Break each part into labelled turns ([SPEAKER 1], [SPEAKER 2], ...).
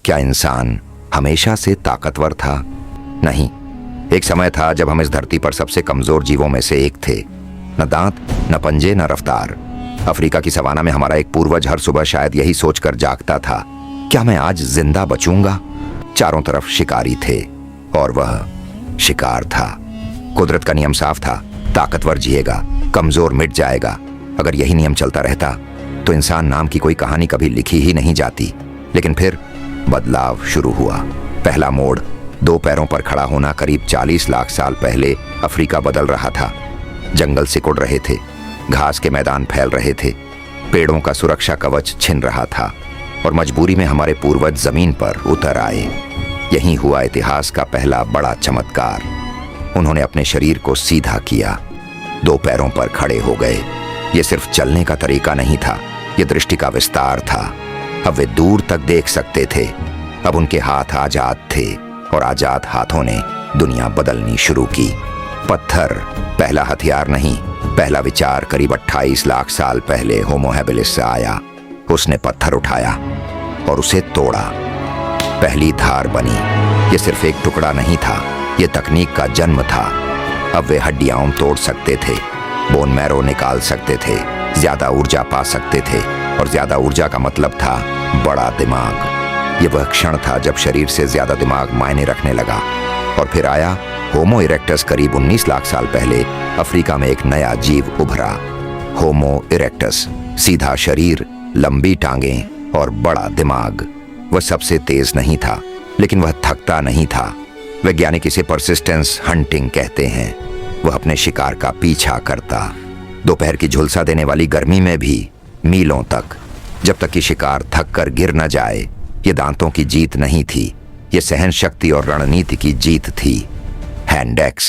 [SPEAKER 1] क्या इंसान हमेशा से ताकतवर था? नहीं। एक समय था जब हम इस धरती पर सबसे कमजोर जीवों में से एक थे। न दांत, न पंजे, न रफ्तार। अफ्रीका की सवाना में हमारा एक पूर्वज हर सुबह शायद यही सोचकर जागता था, क्या मैं आज जिंदा बचूंगा? चारों तरफ शिकारी थे और वह शिकार था। कुदरत का नियम साफ था, ताकतवर जिएगा, कमजोर मिट जाएगा। अगर यही नियम चलता रहता तो इंसान नाम की कोई कहानी कभी लिखी ही नहीं जाती। लेकिन फिर बदलाव शुरू हुआ। पहला मोड़, दो पैरों पर खड़ा होना। करीब 40 लाख साल पहले अफ्रीका बदल रहा था। जंगल सिकुड़ रहे थे, घास के मैदान फैल रहे थे, पेड़ों का सुरक्षा कवच छिन रहा था और मजबूरी में हमारे पूर्वज जमीन पर उतर आए। यही हुआ इतिहास का पहला बड़ा चमत्कार। उन्होंने अपने शरीर को सीधा किया, दो पैरों पर खड़े हो गए। ये सिर्फ चलने का तरीका नहीं था, ये दृष्टि का विस्तार था। अब वे दूर तक देख सकते थे। अब उनके हाथ आजाद थे और आजाद हाथों ने दुनिया बदलनी शुरू की। पत्थर पहला हथियार नहीं, पहला विचार करीब 28 लाख साल पहले होमो हैबिलिस से आया। उसने पत्थर उठाया और उसे तोड़ा। पहली धार बनी। ये सिर्फ एक टुकड़ा नहीं था, ये तकनीक का जन्म था। अब वे हड्डियां तोड़ सकते थे, बोन मैरो निकाल सकते थे, ज्यादा ऊर्जा पा सकते थे। और ज्यादा ऊर्जा का मतलब था बड़ा दिमाग। ये वह क्षण था जब शरीर से ज्यादा दिमाग मायने रखने लगा। और फिर आया होमो इरेक्टस। करीब 19 लाख साल पहले अफ्रीका में एक नया जीव उभरा, होमो इरेक्टस। सीधा शरीर, लंबी टांगें और बड़ा दिमाग। वह सबसे तेज नहीं था, लेकिन वह थकता नहीं था। वैज्ञानिक इसे परसिस्टेंस हंटिंग कहते हैं। वह अपने शिकार का पीछा करता, दोपहर की झुलसा देने वाली गर्मी में भी, मीलों तक, जब तक कि शिकार थक कर गिर न जाए। ये दांतों की जीत नहीं थी, ये सहन शक्ति और रणनीति की जीत थी। हैंडेक्स,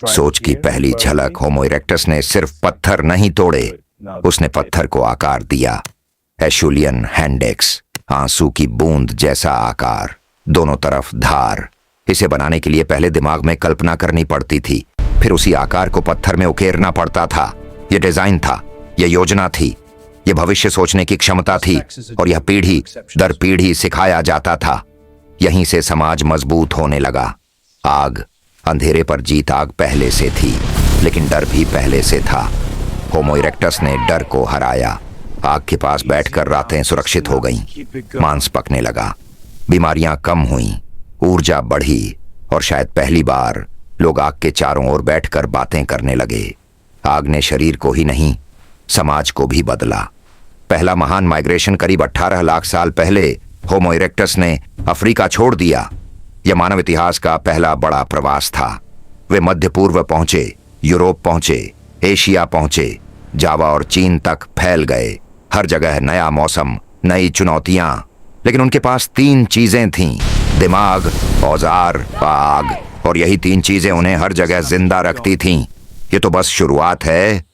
[SPEAKER 1] सोच की पहली झलक। होमो इरेक्टस ने सिर्फ पत्थर नहीं तोड़े, उसने पत्थर को आकार दिया। एशुलियन हैंडेक्स, आंसू की बूंद जैसा आकार, दोनों तरफ धार। इसे बनाने के लिए पहले दिमाग में कल्पना करनी पड़ती थी, फिर उसी आकार को पत्थर में उकेरना पड़ता था। यह डिजाइन था, यह योजना थी, यह भविष्य सोचने की क्षमता थी। और यह पीढ़ी दर पीढ़ी सिखाया जाता था। यहीं से समाज मजबूत होने लगा। आग, अंधेरे पर जीत आग पहले से थी, लेकिन डर भी पहले से था। होमो इरेक्टस ने डर को हराया। आग के पास बैठकर रातें सुरक्षित हो गईं। मांस पकने लगा, बीमारियां कम हुईं, ऊर्जा बढ़ी और शायद पहली बार लोग आग के चारों ओर बैठकर बातें करने लगे। आग ने शरीर को ही नहीं, समाज को भी बदला। पहला महान माइग्रेशन करीब 18 लाख साल पहले होमो इरेक्टस ने अफ्रीका छोड़ दिया। यह मानव इतिहास का पहला बड़ा प्रवास था। वे मध्य पूर्व पहुंचे, यूरोप पहुंचे, एशिया पहुंचे, जावा और चीन तक फैल गए। हर जगह नया मौसम, नई चुनौतियां। लेकिन उनके पास 3 चीजें थीं, दिमाग, औजार, आग। और यही 3 चीजें उन्हें हर जगह जिंदा रखती थीं। ये तो बस शुरुआत है।